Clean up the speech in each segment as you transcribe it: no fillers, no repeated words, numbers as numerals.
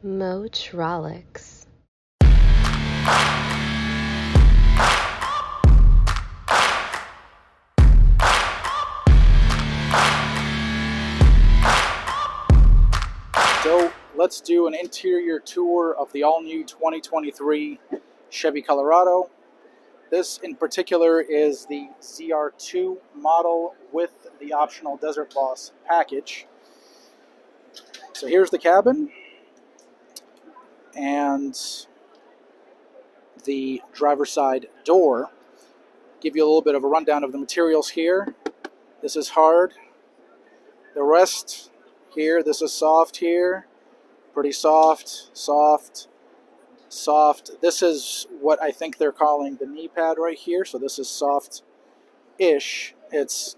Motrolics. So let's do an interior tour of the all-new 2023 Chevy Colorado. This in particular is the ZR2 model with the optional Desert Boss package. So here's the cabin and the driver's side door. Give you a little bit of a rundown of the materials here. This is hard. The rest here, this is soft here. Pretty soft, soft, soft. This is what I think they're calling the knee pad right here. So this is soft-ish. It's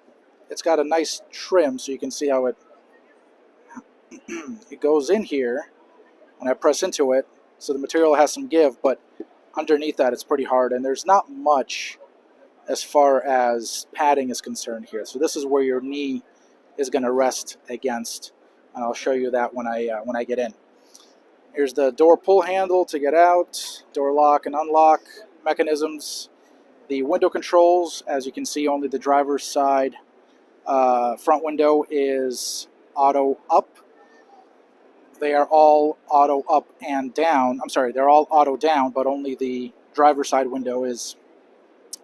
got a nice trim, so you can see how it it goes in here when I press into it. So the material has some give, but underneath that it's pretty hard, and there's not much as far as padding is concerned here. So this is where your knee is going to rest against, and I'll show you that when I get in. Here's the door pull handle to get out, door lock and unlock mechanisms. The window controls, as you can see, only the driver's side front window is auto up. They are all auto up and down. I'm sorry, they're all auto down, but only the driver's side window is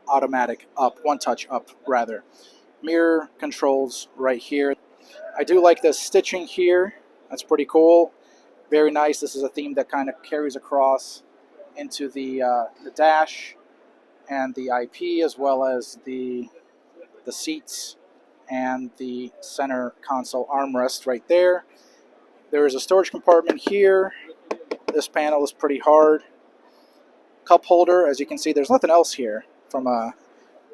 automatic up, one touch up rather. Mirror controls right here. I do like the stitching here. That's pretty cool. Very nice. This is a theme that kind of carries across into the dash and the IP, as well as the seats and the center console armrest right there. There is a storage compartment here. This panel is pretty hard. Cup holder, as you can see, there's nothing else here from a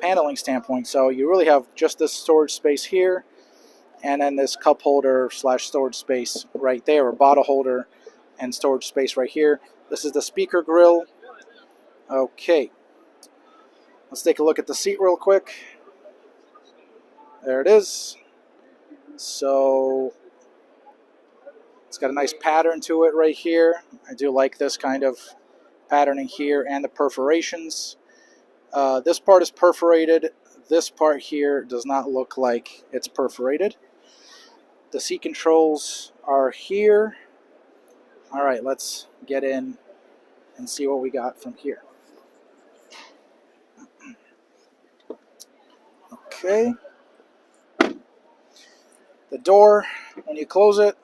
paneling standpoint, so you really have just this storage space here, and then this cup holder slash storage space right there, or bottle holder and storage space right here. This is the speaker grill. Okay, let's take a look at the seat real quick. There it is. So it's got a nice pattern to it right here. I do like this kind of patterning here and the perforations. This part is perforated. This part here does not look like it's perforated. The seat controls are here. All right, let's get in and see what we got from here. Okay. The door, when you close it,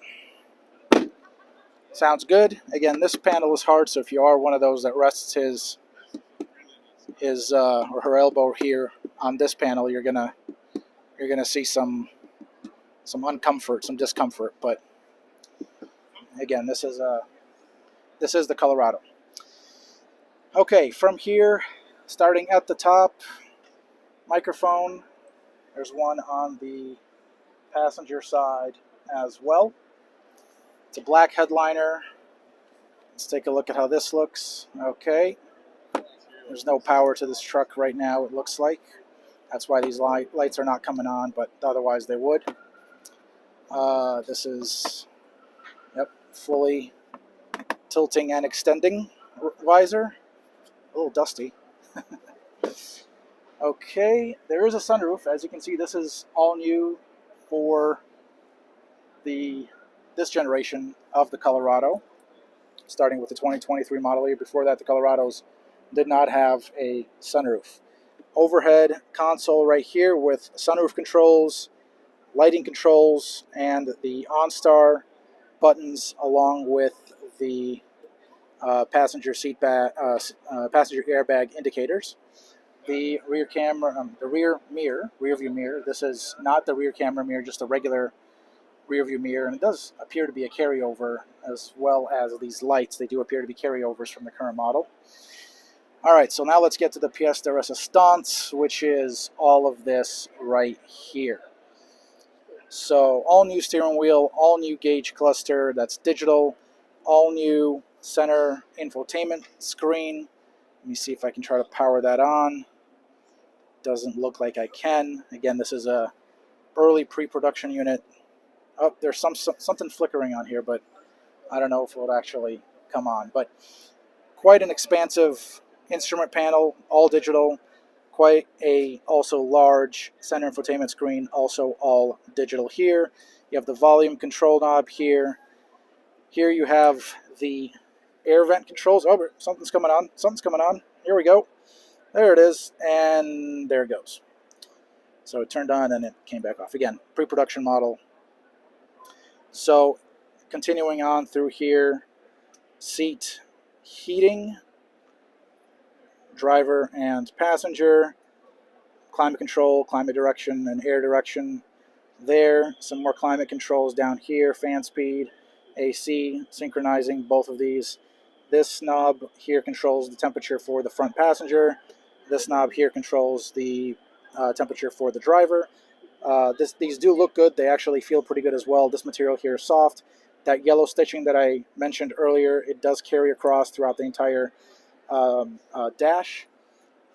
sounds good. Again, this panel is hard, so if you are one of those that rests his or her elbow here on this panel, you're gonna see some uncomfort, some discomfort. But again, this is the Colorado. Okay, from here, starting at the top, microphone. There's one on the passenger side as well. It's a black headliner. Let's take a look at how this looks. Okay. There's no power to this truck right now, it looks like. That's why these lights are not coming on, but otherwise they would. This is, yep, fully tilting and extending visor. A little dusty. Okay, there is a sunroof. As you can see, this is all new for this generation of the Colorado, starting with the 2023 model year. Before that, the Colorados did not have a sunroof. Overhead console right here with sunroof controls, lighting controls, and the OnStar buttons, along with the passenger airbag indicators. The rear camera, the rear view mirror. This is not the rear camera mirror, just a regular rear view mirror, and it does appear to be a carryover, as well as these lights. They do appear to be carryovers from the current model. All right, so now let's get to the pièce de résistance, which is all of this right here. So all new steering wheel, all new gauge cluster, that's digital, all new center infotainment screen. Let me see if I can try to power that on. Doesn't look like I can. Again, this is a early pre-production unit. Oh, there's something flickering on here, but I don't know if it would actually come on, but quite an expansive instrument panel, all digital. Quite a also large center infotainment screen, also all digital here. You have the volume control knob here. Here you have the air vent controls. Oh, something's coming on. Something's coming on. Here we go. There it is, and there it goes. So it turned on and it came back off. Again, pre-production model. So continuing on through here, seat heating, driver and passenger, climate control, climate direction, and air direction there. Some more climate controls down here, fan speed, AC, synchronizing both of these. This knob here controls the temperature for the front passenger. This knob here controls the temperature for the driver. These do look good. They actually feel pretty good as well. This material here is soft. That yellow stitching that I mentioned earlier, it does carry across throughout the entire dash.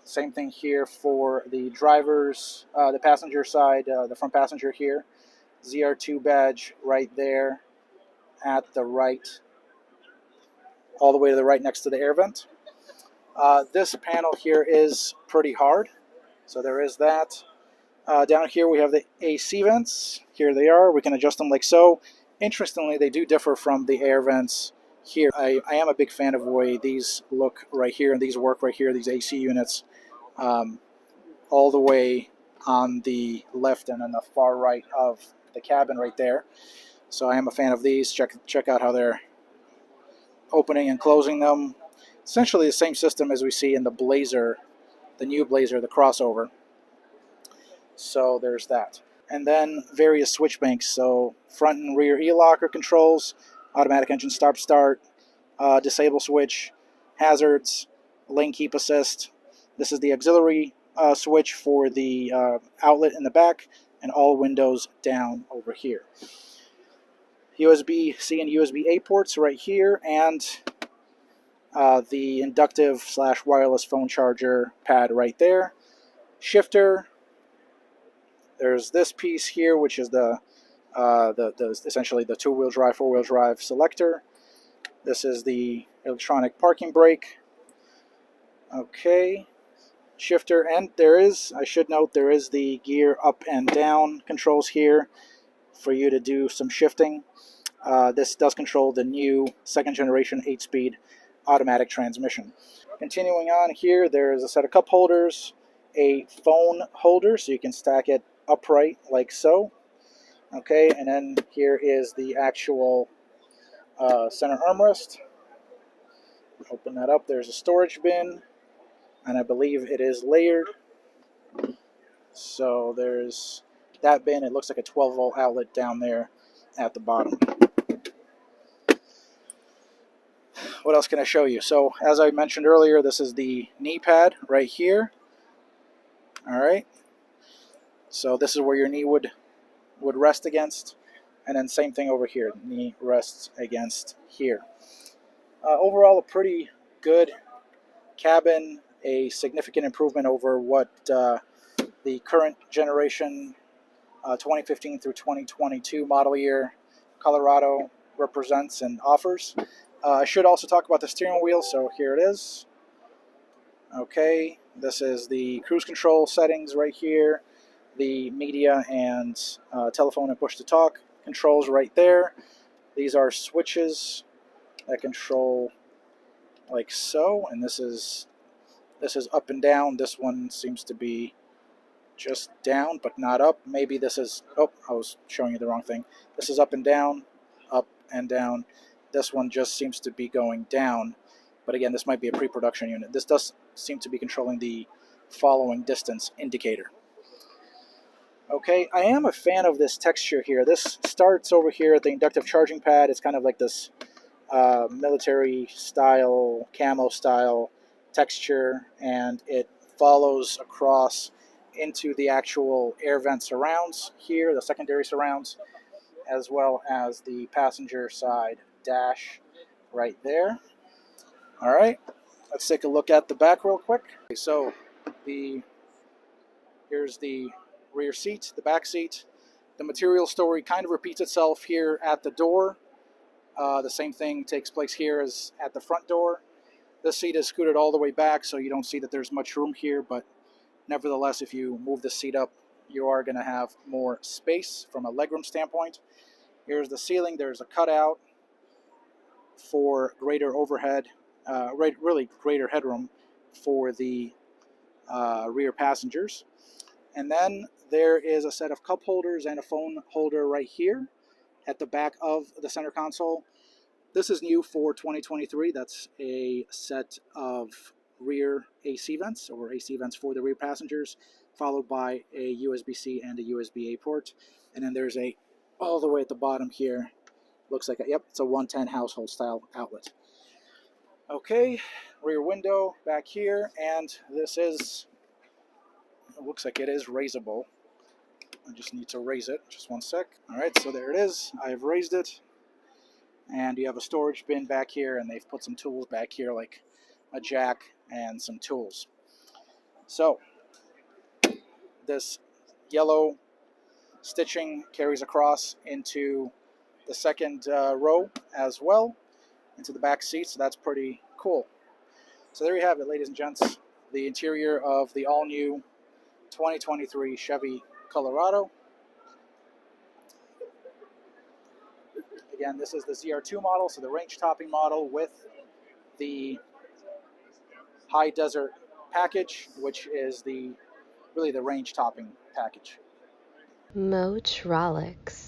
Same thing here for the driver's, the passenger side, the front passenger here. ZR2 badge right there at the right, all the way to the right next to the air vent. This panel here is pretty hard, so there is that. Down here we have the AC vents. Here they are. We can adjust them like so. Interestingly, they do differ from the air vents here. I am a big fan of the way these look right here, and these work right here, these AC units, all the way on the left and on the far right of the cabin right there. So I am a fan of these. Check out how they're opening and closing them. Essentially the same system as we see in the Blazer, the new Blazer, the crossover. So there's that. And then various switch banks. So front and rear e-locker controls, automatic engine stop-start, disable switch, hazards, lane keep assist. This is the auxiliary switch for the outlet in the back, and all windows down over here. USB-C and USB-A ports right here, and the inductive / wireless phone charger pad right there. Shifter. There's this piece here, which is the essentially the two-wheel drive, four-wheel drive selector. This is the electronic parking brake. Okay, shifter, and there is, I should note, there is the gear up and down controls here for you to do some shifting. This does control the new second generation 8-speed automatic transmission. Continuing on here, there's a set of cup holders, a phone holder so you can stack it upright like so. Okay, and then here is the actual center armrest. Open that up. There's a storage bin, and I believe it is layered. So there's that bin. It looks like a 12-volt outlet down there at the bottom. What else can I show you? So as I mentioned earlier, this is the knee pad right here. All right. So this is where your knee would rest against, and then same thing over here. Knee rests against here. Overall, a pretty good cabin. A significant improvement over what the current generation 2015 through 2022 model year Colorado represents and offers. I should also talk about the steering wheel, so here it is. Okay, this is the cruise control settings right here, the media and telephone and push-to-talk controls right there. These are switches that control like so, and this is up and down. This one seems to be just down but not up. Maybe this is, oh, I was showing you the wrong thing. This is up and down, up and down. This one just seems to be going down, but again, this might be a pre-production unit. This does seem to be controlling the following distance indicator. Okay, I am a fan of this texture here. This starts over here at the inductive charging pad. It's kind of like this military style, camo style texture, and it follows across into the actual air vent surrounds here, the secondary surrounds, as well as the passenger side dash right there. All right, let's take a look at the back real quick. So here's the rear seat, the back seat. The material story kind of repeats itself here at the door. The same thing takes place here as at the front door. This seat is scooted all the way back, so you don't see that there's much room here, but nevertheless, if you move the seat up, you are going to have more space from a legroom standpoint. Here's the ceiling. There's a cutout for greater overhead, really greater headroom for the rear passengers. And then there is a set of cup holders and a phone holder right here at the back of the center console. This is new for 2023. That's a set of rear AC vents, or AC vents for the rear passengers, followed by a USB-C and a USB-A port. And then there's a, all the way at the bottom here, looks like, yep, it's a 110 household style outlet. Okay, rear window back here, and this is, it looks like it is raisable. I just need to raise it, just one sec. All right, so there it is. I've raised it. And you have a storage bin back here, and they've put some tools back here, like a jack and some tools. So this yellow stitching carries across into the second row as well, into the back seat, so that's pretty cool. So there you have it, ladies and gents, the interior of the all-new 2023 Chevy Colorado. Again, this is the ZR2 model, so the range topping model with the high desert package, which is really the range topping package. Motrolix.